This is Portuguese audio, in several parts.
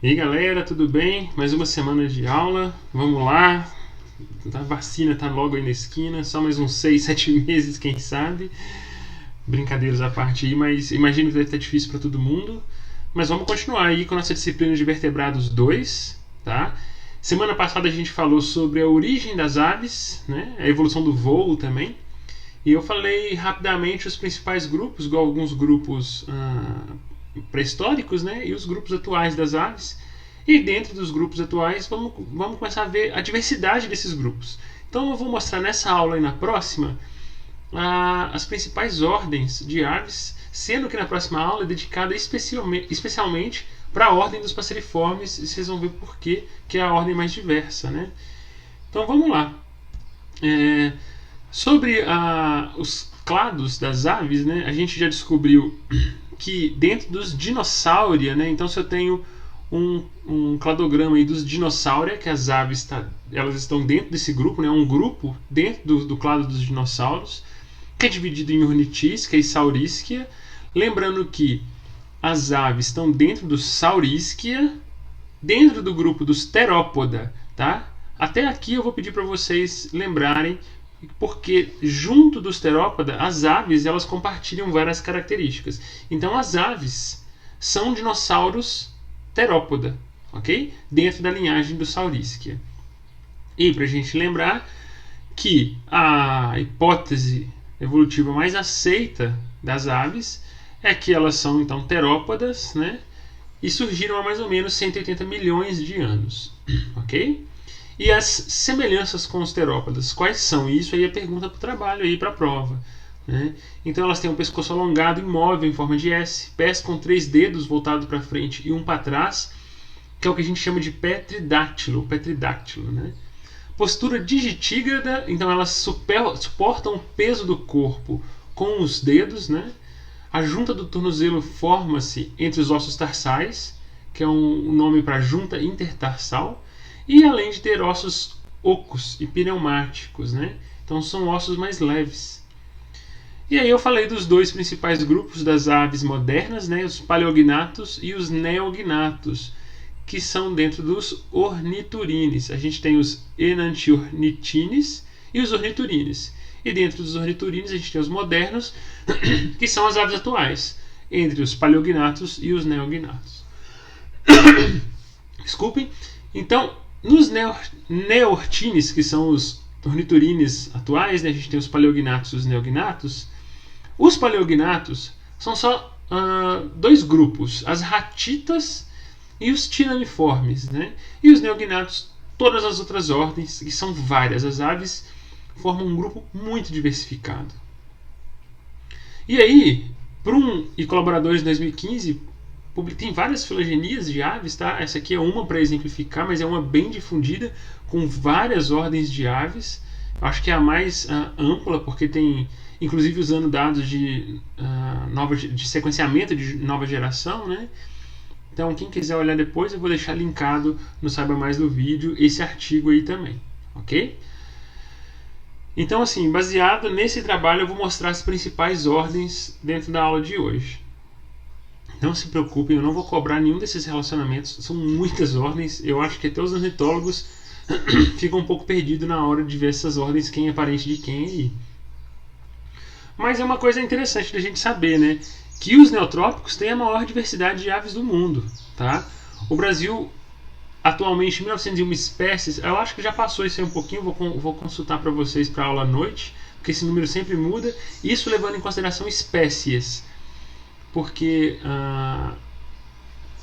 E aí galera, tudo bem? Mais uma semana de aula, vamos lá. A vacina tá logo aí na esquina, só mais uns 6, 7 meses, quem sabe. Brincadeiras à parte aí, mas imagino que deve estar difícil para todo mundo. Mas vamos continuar aí com a nossa disciplina de vertebrados 2, tá? Semana passada a gente falou sobre a origem das aves, né? A evolução do voo também. E eu falei rapidamente os principais grupos, igual alguns grupos pré-históricos, né, e os grupos atuais das aves. E dentro dos grupos atuais, vamos começar a ver a diversidade desses grupos. Então eu vou mostrar nessa aula e na próxima as principais ordens de aves, sendo que na próxima aula é dedicada especialmente para a ordem dos passeriformes, e vocês vão ver por quê, que é a ordem mais diversa. Né? Então vamos lá. Sobre os clados das aves, né, a gente já descobriu que dentro dos dinossauria, né, então se eu tenho um cladograma aí dos dinossauria, que as aves elas estão dentro desse grupo, né, um grupo dentro do clado dos dinossauros, que é dividido em Ornitisquia e Saurisquia. Lembrando que as aves estão dentro do Saurisquia, dentro do grupo dos Theropoda, tá? Até aqui eu vou pedir para vocês lembrarem, porque junto dos Theropoda, as aves elas compartilham várias características. Então as aves são dinossauros Theropoda, ok? Dentro da linhagem do Saurisquia. E para a gente lembrar que a hipótese evolutiva mais aceita das aves é que elas são então terópodas, né? E surgiram há mais ou menos 180 milhões de anos, ok? E as semelhanças com os terópodas, quais são? Isso aí é pergunta para o trabalho, aí para a prova. Né? Então elas têm um pescoço alongado, imóvel, em forma de S, pés com 3 dedos voltados para frente e um para trás, que é o que a gente chama de pé tridáctilo. Né? Postura digitígrada, então elas suportam o peso do corpo com os dedos. Né? A junta do tornozelo forma-se entre os ossos tarsais, que é um nome para junta intertarsal, e além de ter ossos ocos e pneumáticos, né? Então são ossos mais leves. E aí eu falei dos dois principais grupos das aves modernas, né? Os paleognatos e os neognatos, que são dentro dos orniturines. A gente tem os enantiornitines e os orniturines. E dentro dos orniturines a gente tem os modernos, que são as aves atuais, entre os paleognatos e os neognatos. Desculpem. Então, nos neortines, que são os orniturines atuais, né, a gente tem os paleognatos e os neognatos. Os paleognatos são só dois grupos, as ratitas e os tiraniformes. Né? E os neognatos, todas as outras ordens, que são várias. As aves formam um grupo muito diversificado. E aí, Prum e colaboradores de 2015 tem várias filogenias de aves, tá? Essa aqui é uma para exemplificar, mas é uma bem difundida, com várias ordens de aves. Eu acho que é a mais ampla, porque tem, inclusive usando dados de sequenciamento de nova geração, né? Então, quem quiser olhar depois, eu vou deixar linkado no Saiba Mais do vídeo esse artigo aí também, ok? Então, assim, baseado nesse trabalho, eu vou mostrar as principais ordens dentro da aula de hoje. Não se preocupem, eu não vou cobrar nenhum desses relacionamentos, são muitas ordens. Eu acho que até os ornitólogos ficam um pouco perdidos na hora de ver essas ordens, quem é parente de quem aí. Mas é uma coisa interessante da gente saber, né? Que os neotrópicos têm a maior diversidade de aves do mundo, tá? O Brasil, atualmente, 1901 espécies, eu acho que já passou isso aí um pouquinho, vou consultar para vocês para a aula à noite, porque esse número sempre muda, isso levando em consideração espécies. Porque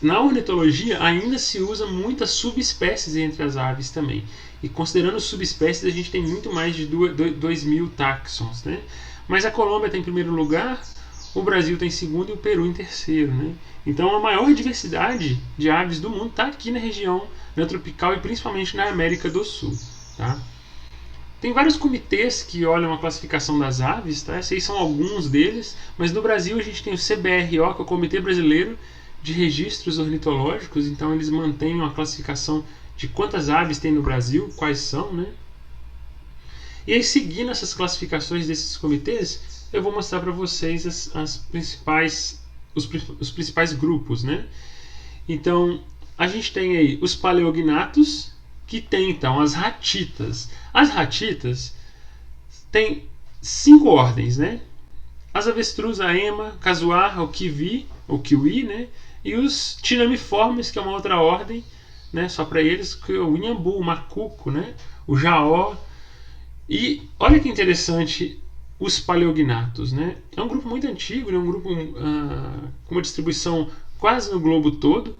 na ornitologia ainda se usa muitas subespécies entre as aves também. E considerando subespécies, a gente tem muito mais de 2.000 táxons. Né? Mas a Colômbia está em primeiro lugar, o Brasil está em segundo e o Peru em terceiro. Né? Então a maior diversidade de aves do mundo está aqui na região neotropical e principalmente na América do Sul. Tá? Tem vários comitês que olham a classificação das aves, tá? Esses são alguns deles, mas no Brasil a gente tem o CBRO, que é o Comitê Brasileiro de Registros Ornitológicos, então eles mantêm uma classificação de quantas aves tem no Brasil, quais são, né? E aí, seguindo essas classificações desses comitês, eu vou mostrar para vocês os principais grupos, né? Então, a gente tem aí os paleognatos, que tem então as ratitas. As ratitas tem 5 ordens, né? As avestruz, a ema, casuar, o kiwi, né? E os tinamiformes, que é uma outra ordem, né? Só para eles, que é o inhambu, o macuco, né? O jaó. E olha que interessante, os paleognatos, né? É um grupo muito antigo, é um grupo com uma distribuição quase no globo todo,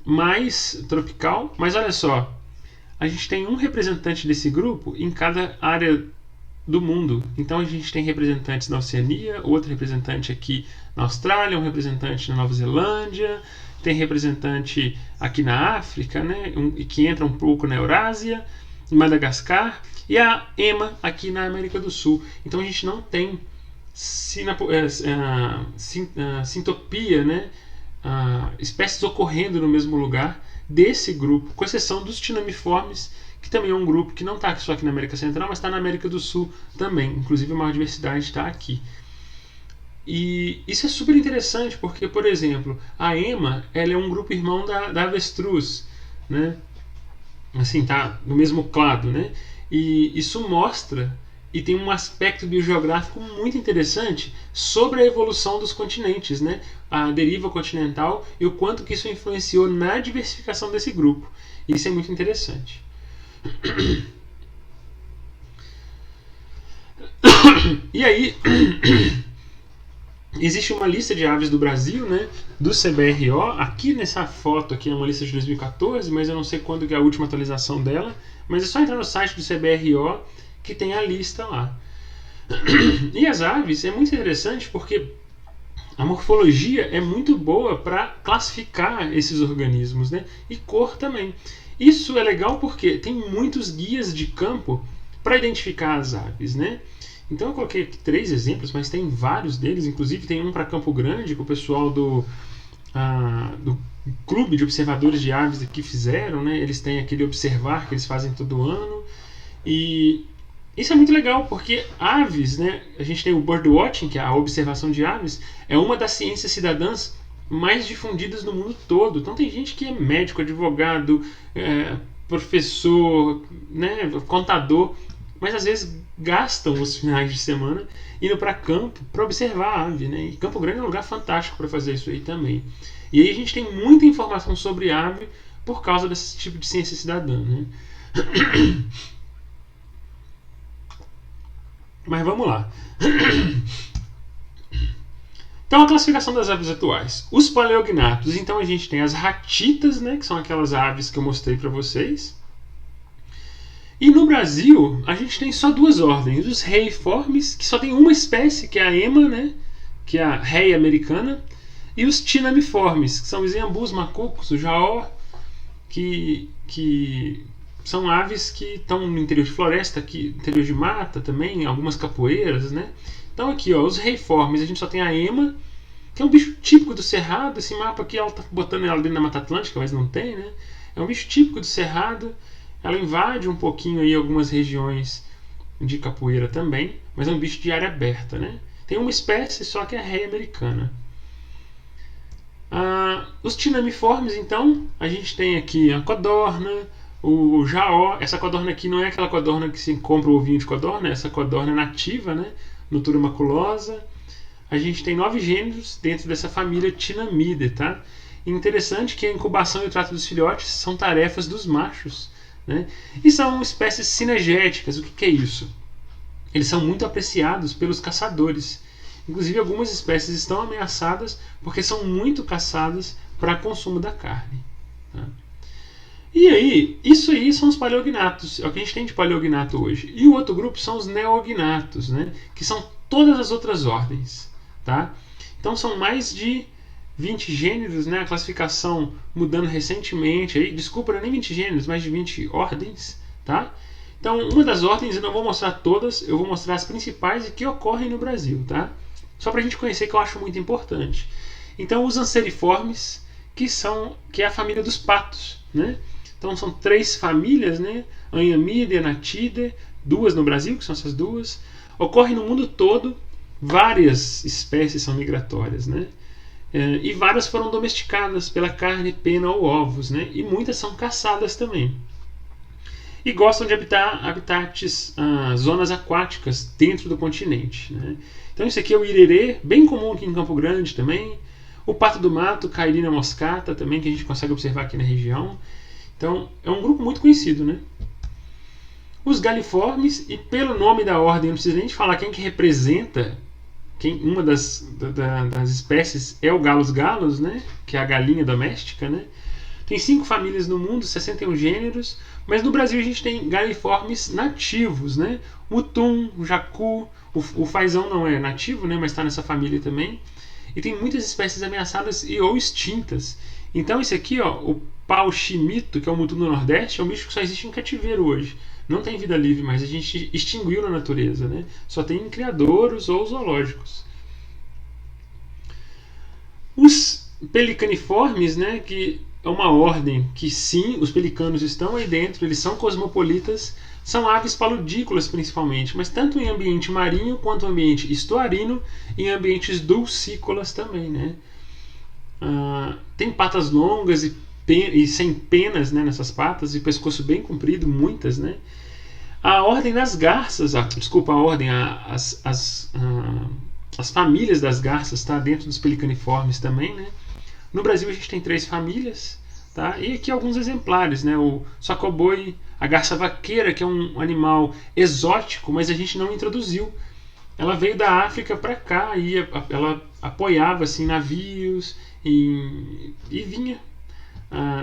mais tropical. Mas olha só, a gente tem um representante desse grupo em cada área do mundo. Então a gente tem representantes na Oceania, outro representante aqui na Austrália, um representante na Nova Zelândia, tem representante aqui na África, né, que entra um pouco na Eurásia, em Madagascar, e a ema aqui na América do Sul. Então a gente não tem sintopia, né, espécies ocorrendo no mesmo lugar desse grupo, com exceção dos tinamiformes, que também é um grupo que não está só aqui na América Central, mas está na América do Sul também. Inclusive a maior diversidade está aqui. E isso é super interessante porque, por exemplo, a ema, ela é um grupo irmão da avestruz, né? Assim, tá no mesmo clado, né? E isso mostra e tem um aspecto biogeográfico muito interessante sobre a evolução dos continentes, né? A deriva continental e o quanto que isso influenciou na diversificação desse grupo. Isso é muito interessante. E aí existe uma lista de aves do Brasil, né, do CBRO. Aqui nessa foto aqui é uma lista de 2014, mas eu não sei quando que é a última atualização dela, mas é só entrar no site do CBRO que tem a lista lá. E as aves é muito interessante porque a morfologia é muito boa para classificar esses organismos, né? E cor também. Isso é legal porque tem muitos guias de campo para identificar as aves, né? Então eu coloquei aqui 3 exemplos, mas tem vários deles. Inclusive tem um para Campo Grande, que o pessoal do Clube de Observadores de Aves aqui fizeram, né? Eles têm aquele observar que eles fazem todo ano. E isso é muito legal, porque aves, né? A gente tem o birdwatching, que é a observação de aves, é uma das ciências cidadãs mais difundidas no mundo todo. Então tem gente que é médico, advogado, professor, né, contador, mas às vezes gastam os finais de semana indo para campo para observar a ave, né? E Campo Grande é um lugar fantástico para fazer isso aí também. E aí a gente tem muita informação sobre ave por causa desse tipo de ciência cidadã, né? Mas vamos lá. Então a classificação das aves atuais. Os paleognatos, então a gente tem as ratitas, né, que são aquelas aves que eu mostrei para vocês. E no Brasil a gente tem só 2 ordens, os reiformes, que só tem uma espécie, que é a ema, né, que é a rei americana, e os tinamiformes, que são os iambus, macucos, o jaó, que são aves que estão no interior de floresta, aqui, interior de mata também, algumas capoeiras, né? Então aqui, ó, os reiformes, a gente só tem a ema, que é um bicho típico do Cerrado. Esse mapa aqui, ela tá botando ela dentro da Mata Atlântica, mas não tem, né? É um bicho típico do Cerrado. Ela invade um pouquinho aí algumas regiões de capoeira também, mas é um bicho de área aberta, né? Tem uma espécie só que é a rei americana. Os tinamiformes, então, a gente tem aqui a codorna, o jaó. Essa codorna aqui não é aquela codorna que se compra o ovinho de codorna, essa codorna nativa, né? Nutura maculosa. A gente tem 9 gêneros dentro dessa família Tinamidae, tá? E interessante que a incubação e o trato dos filhotes são tarefas dos machos, né? E são espécies cinegéticas. O que é isso? Eles são muito apreciados pelos caçadores. Inclusive algumas espécies estão ameaçadas porque são muito caçadas para consumo da carne, tá? E aí, isso aí são os paleognatos, é o que a gente tem de paleognato hoje. E o outro grupo são os neognatos, né? Que são todas as outras ordens, tá? Então são mais de 20 gêneros, né? A classificação mudando recentemente, aí, desculpa, não é nem 20 gêneros, mais de 20 ordens, tá? Então, uma das ordens, eu não vou mostrar todas, eu vou mostrar as principais e que ocorrem no Brasil, tá? Só para a gente conhecer, que eu acho muito importante. Então, os anseriformes, que é a família dos patos, né? Então, são 3 famílias, né? Anhamidae, Anatidae, 2 no Brasil, que são essas 2. Ocorrem no mundo todo, várias espécies são migratórias, né? E várias foram domesticadas pela carne, pena ou ovos, né? E muitas são caçadas também. E gostam de habitar habitats, zonas aquáticas dentro do continente, né? Então isso aqui é o irerê, bem comum aqui em Campo Grande também. O pato do mato, Cairina moscata também, que a gente consegue observar aqui na região. Então é um grupo muito conhecido, né? Os galiformes, e pelo nome da ordem, não precisa nem de falar quem que representa, uma das espécies é o Galus galus, né? Que é a galinha doméstica, né? Tem 5 famílias no mundo, 61 gêneros, mas no Brasil a gente tem galiformes nativos, né? O tum, o jacu, o fazão não é nativo, né? Mas está nessa família também. E tem muitas espécies ameaçadas e ou extintas. Então esse aqui, ó, o pau chimito, que é o mutum do Nordeste, é um bicho que só existe em cativeiro hoje. Não tem vida livre, mas a gente extinguiu na natureza, né? Só tem em criadouros ou zoológicos. Os pelicaniformes, né, que é uma ordem que sim, os pelicanos estão aí dentro, eles são cosmopolitas, são aves paludícolas principalmente, mas tanto em ambiente marinho quanto em ambiente estuarino e em ambientes dulcícolas também, né? Tem patas longas e sem penas, né, nessas patas, e pescoço bem comprido, muitas, né? A ordem das garças, desculpa, a ordem, as famílias das garças está dentro dos pelicaniformes também, né? No Brasil a gente tem 3 famílias, tá? E aqui alguns exemplares, né? O sacoboi, a garça vaqueira, que é um animal exótico, mas a gente não introduziu. Ela veio da África para cá e ela apoiava assim navios e vinha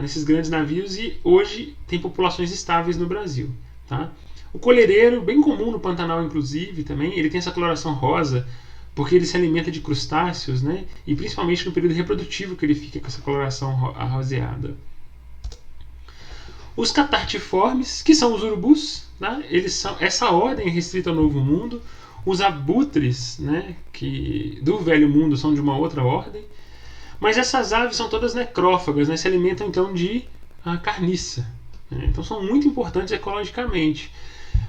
nesses grandes navios, e hoje tem populações estáveis no Brasil, tá? O colhereiro, bem comum no Pantanal inclusive também, ele tem essa coloração rosa porque ele se alimenta de crustáceos, né? E principalmente no período reprodutivo que ele fica com essa coloração arroseada. Os catartiformes, que são os urubus, né? Eles são, essa ordem é restrita ao Novo Mundo. Os abutres, né, que do Velho Mundo, são de uma outra ordem. Mas essas aves são todas necrófagas, né? Se alimentam então de carniça, né? Então são muito importantes ecologicamente.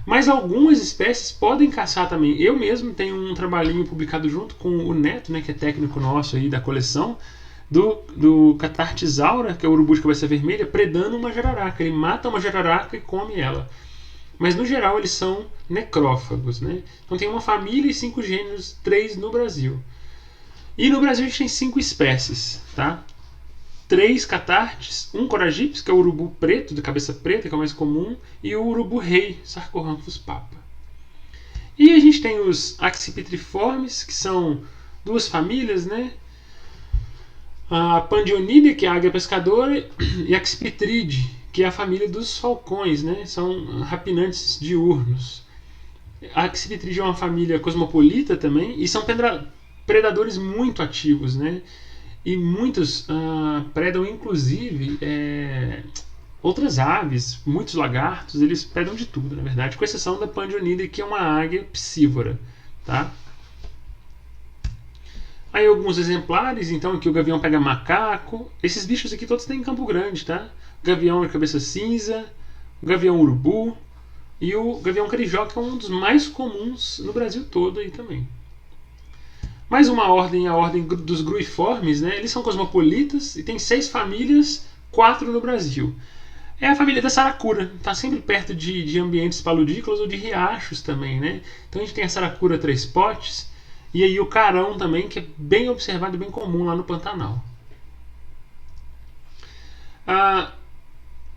Mas algumas espécies podem caçar também. Eu mesmo tenho um trabalhinho publicado junto com o Neto, né, que é técnico nosso aí da coleção, do Catartisaura, que é o urubu de cabeça vermelha, predando uma jararaca. Ele mata uma jararaca e come ela. Mas no geral eles são necrófagos, né? Então tem uma família e 5 gêneros, 3 no Brasil. E no Brasil a gente tem 5 espécies, tá? 3 catartes, um coragips, que é o urubu preto, de cabeça preta, que é o mais comum, e o urubu rei, Sarcorhamphus papa. E a gente tem os accipitriformes, que são 2 famílias, né? A Pandionide, que é a águia pescadora, e a Accipitride, que é a família dos falcões, né? São rapinantes diurnos. A Accipitride é uma família cosmopolita também, e são predadores muito ativos, né? E muitos predam inclusive outras aves, muitos lagartos, eles predam de tudo, na verdade, com exceção da Pandionide, que é uma águia piscívora, tá? Aí alguns exemplares, então aqui o gavião pega macaco. Esses bichos aqui todos tem em Campo Grande, tá? O gavião de cabeça cinza, o gavião urubu e o gavião carijó, que é um dos mais comuns no Brasil todo aí também. Mais uma ordem, a ordem dos gruiformes, né? Eles são cosmopolitas e tem 6 famílias, 4 no Brasil. É a família da saracura, está sempre perto de ambientes paludícolas ou de riachos também, né? Então a gente tem a saracura 3 potes e aí o carão também, que é bem observado e bem comum lá no Pantanal.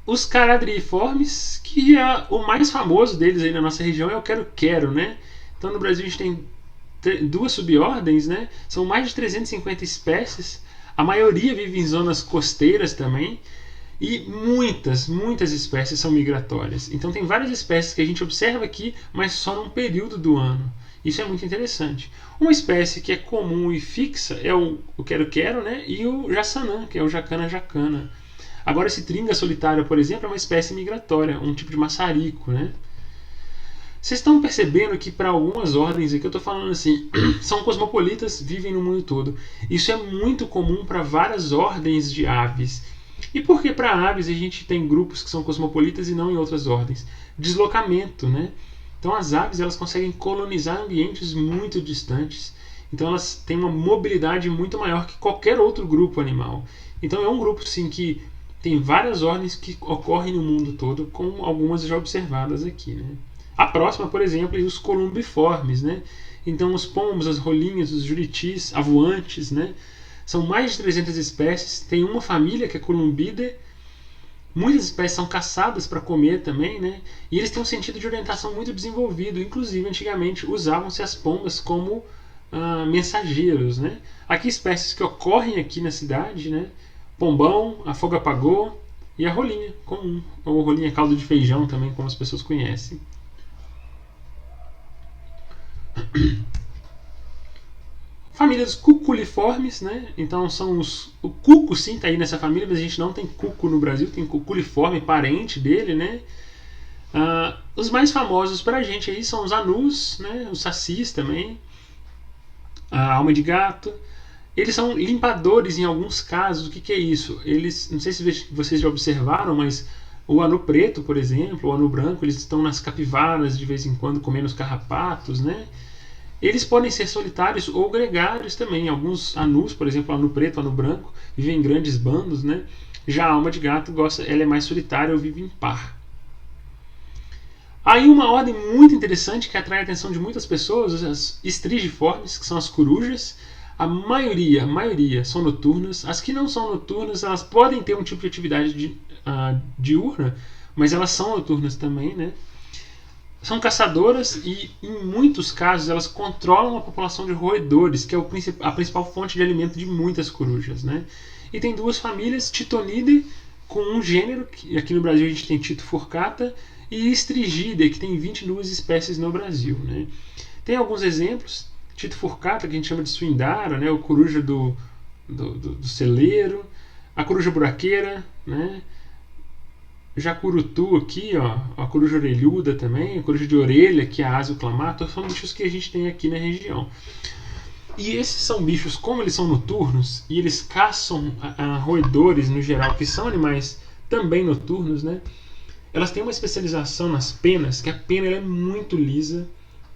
Os caradriiformes, que é o mais famoso deles aí na nossa região, é o quero-quero, né? Então no Brasil a gente tem 2 subordens, né? São mais de 350 espécies. A maioria vive em zonas costeiras também. E muitas espécies são migratórias. Então tem várias espécies que a gente observa aqui, mas só num período do ano. Isso é muito interessante. Uma espécie que é comum e fixa é o quero-quero, né? E o jaçanã, que é o jacana-jacana. Agora esse tringa solitário, por exemplo, é uma espécie migratória, um tipo de maçarico, né? Vocês estão percebendo que para algumas ordens aqui, eu estou falando assim, são cosmopolitas, vivem no mundo todo. Isso é muito comum para várias ordens de aves. E por que para aves a gente tem grupos que são cosmopolitas e não em outras ordens? Deslocamento, né? Então as aves elas conseguem colonizar ambientes muito distantes Então elas têm uma mobilidade muito maior que qualquer outro grupo animal. Então é um grupo sim que tem várias ordens que ocorrem no mundo todo, com algumas já observadas aqui, né? A próxima, por exemplo, é os columbiformes, né? Então os pombos, as rolinhas, os juritis, avoantes, né? São mais de 300 espécies. Tem uma família que é Columbidae. Muitas espécies são caçadas para comer também, né? E eles têm um sentido de orientação muito desenvolvido. Inclusive, antigamente usavam-se as pombas como mensageiros, né? Aqui espécies que ocorrem aqui na cidade, né? Pombão, a fogo-apagô e a rolinha comum, ou rolinha caldo de feijão também, como as pessoas conhecem. Família dos cuculiformes, né? Então são o cuco sim está aí nessa família, mas a gente não tem cuco no Brasil, tem cuculiforme, parente dele, né? Os mais famosos para a gente aí são os anus, né? Os sacis também, a alma de gato. Eles são limpadores em alguns casos. O que é isso? Eles, não sei se vocês já observaram, mas o anu preto, por exemplo, o anu branco, eles estão nas capivaras de vez em quando comendo os carrapatos, né? Eles podem ser solitários ou gregários também. Alguns anus, por exemplo, o anu preto, o anu branco, vivem em grandes bandos, né? Já a alma de gato ela é mais solitária ou vive em par. Aí uma ordem muito interessante que atrai a atenção de muitas pessoas, as estrigiformes, que são as corujas. A maioria são noturnas. As que não são noturnas, elas podem ter um tipo de atividade diurna, mas elas são noturnas também, né? São caçadoras e, em muitos casos, elas controlam a população de roedores, que é a principal fonte de alimento de muitas corujas, né? E tem duas famílias, Titonidae, com um gênero, que aqui no Brasil a gente tem Tito furcata, e Strigidae, que tem 22 espécies no Brasil, né? Tem alguns exemplos, Tito furcata, que a gente chama de suindara, né? O coruja do celeiro, a coruja buraqueira, né? Jacurutu aqui, ó, a coruja orelhuda também, a coruja de orelha, que é a Asio clamato, são bichos que a gente tem aqui na região. E esses são bichos, como eles são noturnos, e eles caçam roedores no geral, que são animais também noturnos, né? Elas têm uma especialização nas penas, que a pena ela é muito lisa,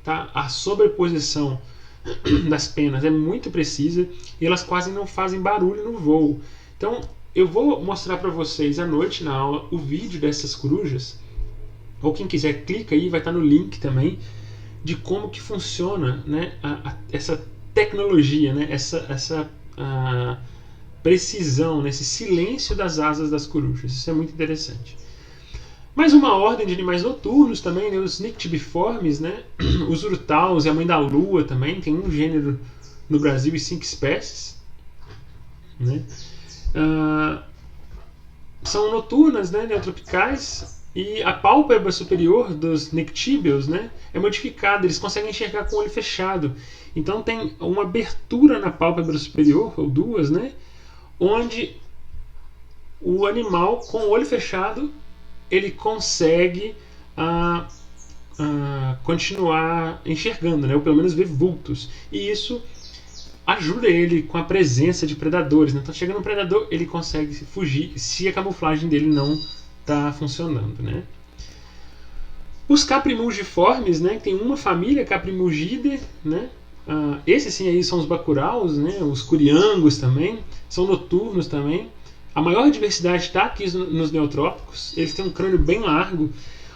tá? A sobreposição das penas é muito precisa, e elas quase não fazem barulho no voo. Então, eu vou mostrar para vocês à noite na aula o vídeo dessas corujas, ou quem quiser clica aí, vai estar no link também, de como que funciona, né, essa tecnologia, né, essa precisão, né, esse silêncio das asas das corujas. Isso é muito interessante. Mais uma ordem de animais noturnos também, né, os Nyctibiformes, né, os urutaus e a mãe da lua também, tem um gênero no Brasil e 5 espécies, né. São noturnas, né, neotropicais, e a pálpebra superior dos Nyctibios, né, é modificada, eles conseguem enxergar com o olho fechado. Então tem uma abertura na pálpebra superior, ou duas, né, onde o animal com o olho fechado ele consegue continuar enxergando, né, ou pelo menos ver vultos. E isso ajuda ele com a presença de predadores, né? Então chegando um predador, ele consegue fugir se a camuflagem dele não está funcionando, né? Os caprimulgiformes, né? Tem uma família, Caprimulgidae, né? Esses sim aí são os bacuraus, né? Os curiangos também, são noturnos também. A maior diversidade está aqui nos neotrópicos, eles têm um crânio bem largo.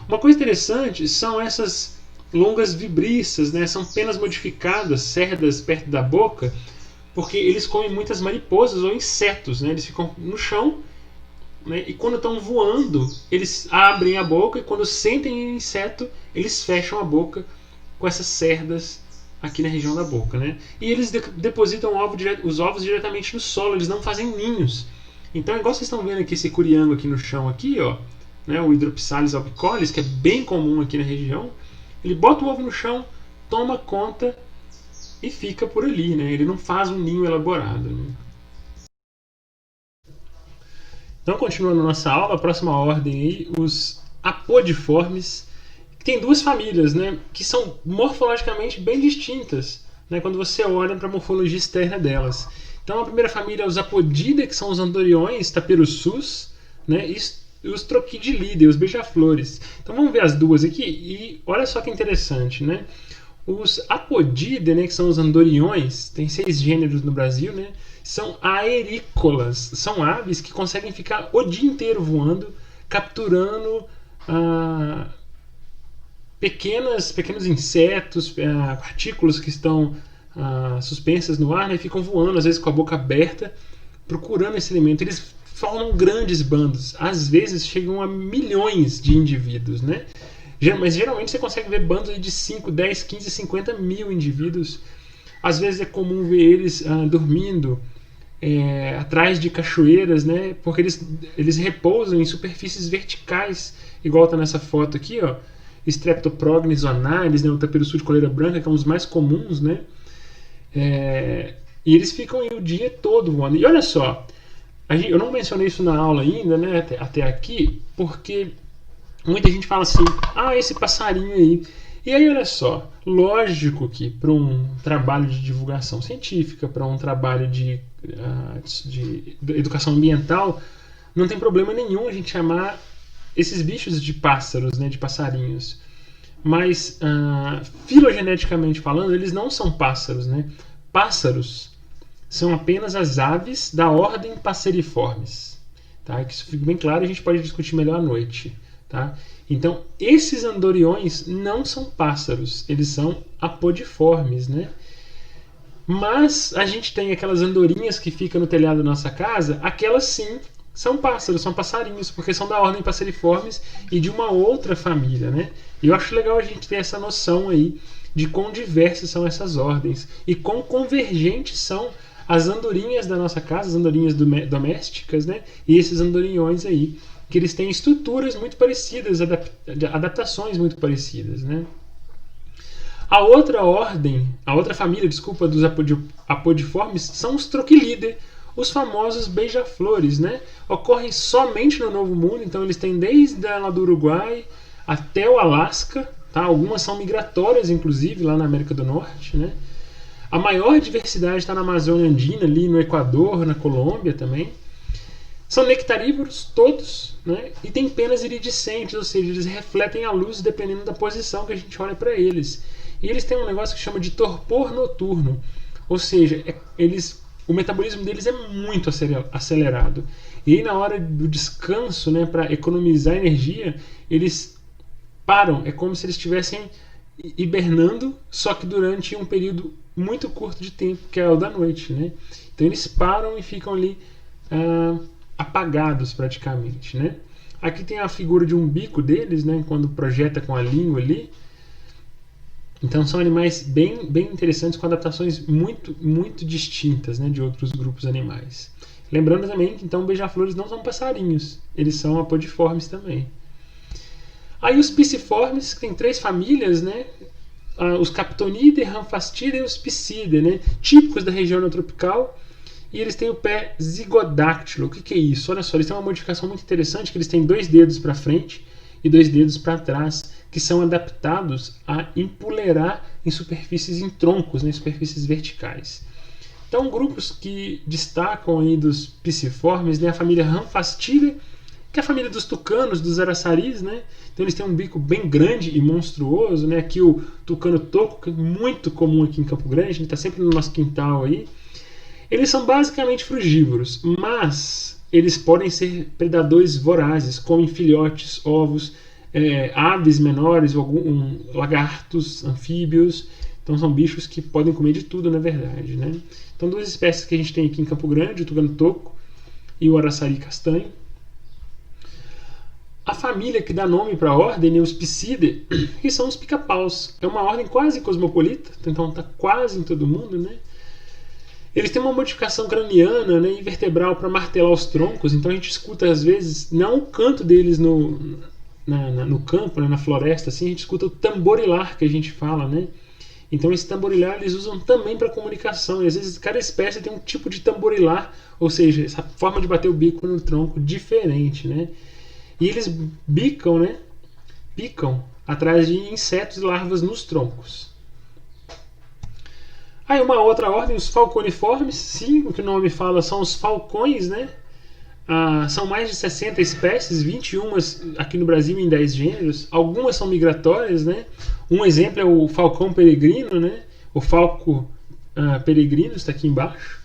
Uma coisa interessante são essas longas vibriças, né? São penas modificadas, cerdas perto da boca, porque eles comem muitas mariposas ou insetos, né? Eles ficam no chão, né? E quando estão voando, eles abrem a boca e quando sentem o inseto, eles fecham a boca com essas cerdas aqui na região da boca, né? E eles depositam os ovos diretamente no solo, eles não fazem ninhos. Então, igual vocês estão vendo aqui esse curiango aqui no chão, aqui, ó, né? O Hydropsalis albicollis, que é bem comum aqui na região. Ele bota o ovo no chão, toma conta e fica por ali, né? Ele não faz um ninho elaborado, né? Então, continuando a nossa aula, a próxima ordem aí, os apodiformes, que tem duas famílias, né? Que são morfologicamente bem distintas, né? Quando você olha para a morfologia externa delas. Então, a primeira família é os Apodidae, que são os andoriões, taperuçus, né? E os Trochidilidae, os beija-flores. Então vamos ver as duas aqui e olha só que interessante, né? Os apodídeos, né, que são os andoriões, tem 6 gêneros no Brasil, né, são aerícolas, são aves que conseguem ficar o dia inteiro voando, capturando pequenos insetos, partículas que estão suspensas no ar, né, e ficam voando, às vezes com a boca aberta, procurando esse alimento. Eles formam grandes bandos, às vezes chegam a milhões de indivíduos, né? Mas geralmente você consegue ver bandos de 5, 10, 15, 50 mil indivíduos. Às vezes é comum ver eles dormindo atrás de cachoeiras, né? Porque eles repousam em superfícies verticais, igual está nessa foto aqui, ó. Streptoprognes zonalis, né? O taperuçu de coleira branca, que é um dos mais comuns, né? E eles ficam aí o dia todo voando. E olha só, eu não mencionei isso na aula ainda, né? Até aqui, porque muita gente fala assim, esse passarinho aí. E aí, olha só, lógico que para um trabalho de divulgação científica, para um trabalho de educação ambiental, não tem problema nenhum a gente chamar esses bichos de pássaros, né, de passarinhos. Mas, filogeneticamente falando, eles não são pássaros, né? Pássaros são apenas as aves da ordem Passeriformes. Tá? Que isso fique bem claro, a gente pode discutir melhor à noite. Tá? Então, esses andoriões não são pássaros, eles são apodiformes, né? Mas a gente tem aquelas andorinhas que ficam no telhado da nossa casa, aquelas sim são pássaros, são passarinhos, porque são da ordem Passeriformes e de uma outra família, né? E eu acho legal a gente ter essa noção aí de quão diversas são essas ordens e quão convergentes são as andorinhas da nossa casa, as andorinhas domésticas, né? E esses andorinhões aí, que eles têm estruturas muito parecidas, adaptações muito parecidas, né? A outra família, desculpa, dos apodiformes são os Trochilidae, os famosos beija-flores, né? Ocorrem somente no Novo Mundo, então eles têm desde lá do Uruguai até o Alasca, tá? Algumas são migratórias, inclusive, lá na América do Norte, né? A maior diversidade está na Amazônia Andina, ali no Equador, na Colômbia também. São nectarívoros todos, né? E tem penas iridescentes, ou seja, eles refletem a luz dependendo da posição que a gente olha para eles. E eles têm um negócio que chama de torpor noturno, ou seja, o metabolismo deles é muito acelerado. E aí na hora do descanso, né, para economizar energia, eles param, é como se eles estivessem hibernando, só que durante um período muito curto de tempo, que é o da noite, né? Então eles param e ficam ali apagados praticamente, né? Aqui tem a figura de um bico deles, né, quando projeta com a língua ali. Então são animais bem, bem interessantes, com adaptações muito, muito distintas, né, de outros grupos animais. Lembrando também que então beija-flores não são passarinhos, eles são apodiformes também. Aí os pisciformes, que tem 3 famílias, né? Os Captonidae, Ramphastidae e os Piscidae, né? Típicos da região neotropical. E eles têm o pé zigodáctilo. O que é isso? Olha só, eles têm uma modificação muito interessante, que eles têm 2 dedos para frente e 2 dedos para trás, que são adaptados a empoleirar em superfícies, em troncos, né? Em superfícies verticais. Então, grupos que destacam aí dos pisciformes, né? A família Ramphastidae, que é a família dos tucanos, dos araçaris, né? Então eles têm um bico bem grande e monstruoso, né? Aqui o tucano toco, que é muito comum aqui em Campo Grande, ele está sempre no nosso quintal aí. Eles são basicamente frugívoros, mas eles podem ser predadores vorazes, comem filhotes, ovos, aves menores, lagartos, anfíbios. Então são bichos que podem comer de tudo, na verdade, né? Então 2 espécies que a gente tem aqui em Campo Grande, o tucano toco e o araçari castanho. A família que dá nome para a ordem, os Piscidae, que são os pica-paus. É uma ordem quase cosmopolita, então está quase em todo mundo, né? Eles têm uma modificação craniana, né, e vertebral para martelar os troncos, então a gente escuta às vezes, não o canto deles no campo, né, na floresta, assim, a gente escuta o tamborilar que a gente fala, né? Então esse tamborilar eles usam também para comunicação, e às vezes cada espécie tem um tipo de tamborilar, ou seja, essa forma de bater o bico no tronco diferente, né? E eles bicam, né? Picam atrás de insetos e larvas nos troncos. Aí uma outra ordem, os falconiformes, sim, o que o nome fala são os falcões, né? São mais de 60 espécies, 21 aqui no Brasil em 10 gêneros. Algumas são migratórias, né? Um exemplo é o falcão peregrino, né? O falco peregrino está aqui embaixo.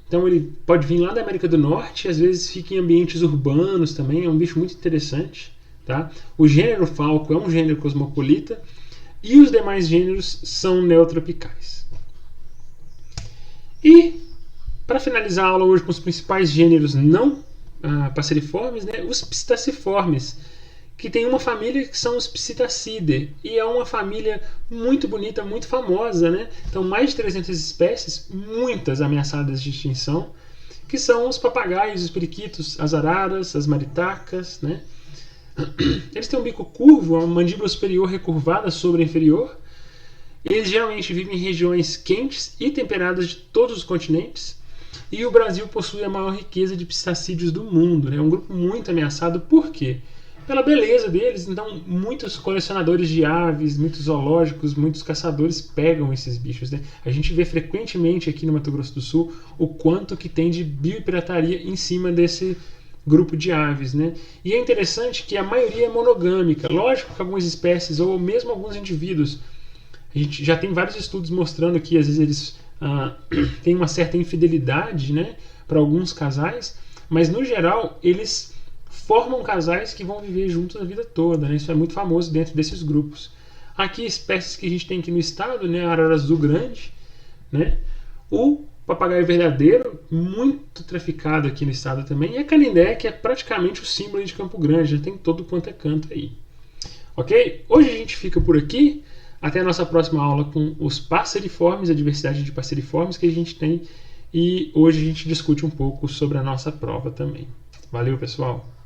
Então ele pode vir lá da América do Norte, às vezes fica em ambientes urbanos também, é um bicho muito interessante. Tá? O gênero falco é um gênero cosmopolita e os demais gêneros são neotropicais. E para finalizar a aula hoje com os principais gêneros não passeriformes, né, os psittaciformes, que tem uma família que são os Psittacidae, e é uma família muito bonita, muito famosa, né? Então mais de 300 espécies, muitas ameaçadas de extinção, que são os papagaios, os periquitos, as araras, as maritacas, né? Eles têm um bico curvo, uma mandíbula superior recurvada sobre a inferior. Eles geralmente vivem em regiões quentes e temperadas de todos os continentes. E o Brasil possui a maior riqueza de psitacídeos do mundo. É um grupo muito ameaçado. Por quê? Pela beleza deles. Então, muitos colecionadores de aves, muitos zoológicos, muitos caçadores pegam esses bichos. Né? A gente vê frequentemente aqui no Mato Grosso do Sul o quanto que tem de biopirataria em cima desse grupo de aves. Né? E é interessante que a maioria é monogâmica. Lógico que algumas espécies, ou mesmo alguns indivíduos, a gente já tem vários estudos mostrando que às vezes eles têm uma certa infidelidade, né, para alguns casais, mas no geral eles formam casais que vão viver juntos a vida toda. Né? Isso é muito famoso dentro desses grupos. Aqui espécies que a gente tem aqui no estado, né, a arara azul grande, né, o papagaio verdadeiro, muito traficado aqui no estado também, e a canindé, que é praticamente o símbolo de Campo Grande, já tem todo quanto é canto aí. Ok? Hoje a gente fica por aqui. Até a nossa próxima aula com os passeriformes, a diversidade de passeriformes que a gente tem. E hoje a gente discute um pouco sobre a nossa prova também. Valeu, pessoal!